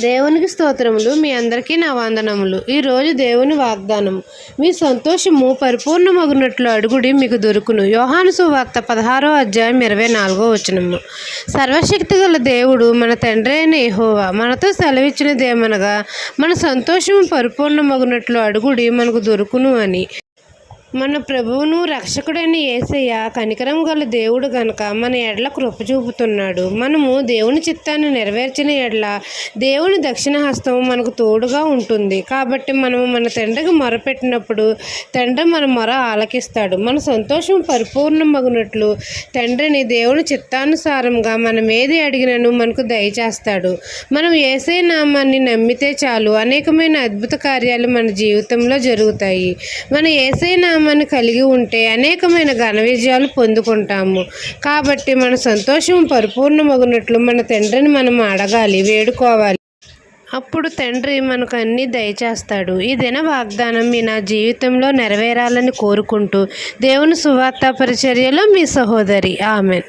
దేవునికి స్తోత్రములు. మీ అందరికీ నా వందనములు. ఈరోజు దేవుని వాగ్దానం, మీ సంతోషము పరిపూర్ణమగునట్లు అడుగుడి మీకు దొరుకును. యోహాను సువార్త 16వ అధ్యాయం 24వ వచనము. సర్వశక్తి గల దేవుడు మన తండ్రి అయిన యెహోవా మనతో సెలవిచ్చినదేమనగా, మన సంతోషము పరిపూర్ణమగునట్లు అడుగుడి మనకు దొరుకును అని. మన ప్రభువును రక్షకుడైన యేసయ్య కనికరం గల దేవుడు గనుక మన ఎడల కృప చూపుతున్నాడు. మనము దేవుని చిత్తాన్ని నెరవేర్చిన ఎడల దేవుని దక్షిణ హస్తం మనకు తోడుగా ఉంటుంది. కాబట్టి మనము మన తండ్రికి మొరపెట్టినప్పుడు తండ్రి మన మొర ఆలకిస్తాడు. మన సంతోషం పరిపూర్ణమగునట్లు తండ్రిని దేవుని చిత్తానుసారంగా మనం ఏది అడిగినను మనకు దయచేస్తాడు. మనం యేసయ్య నామాన్ని నమ్మితే చాలు, అనేకమైన అద్భుత కార్యాలు మన జీవితంలో జరుగుతాయి. మన యేసయ్య నామాన్ని కలిగి ఉంటే అనేకమైన ఘన విజయాలు పొందుకుంటాము. కాబట్టి మన సంతోషం పరిపూర్ణమగునట్లు మన తండ్రిని మనం అడగాలి, వేడుకోవాలి. అప్పుడు తండ్రి మనకు అన్నీ దయచేస్తాడు. ఈ దిన వాగ్దానం మీ నా జీవితంలో నెరవేరాలని కోరుకుంటూ దేవుని సువార్త పరిచర్యలో మీ సహోదరి. ఆమెన్.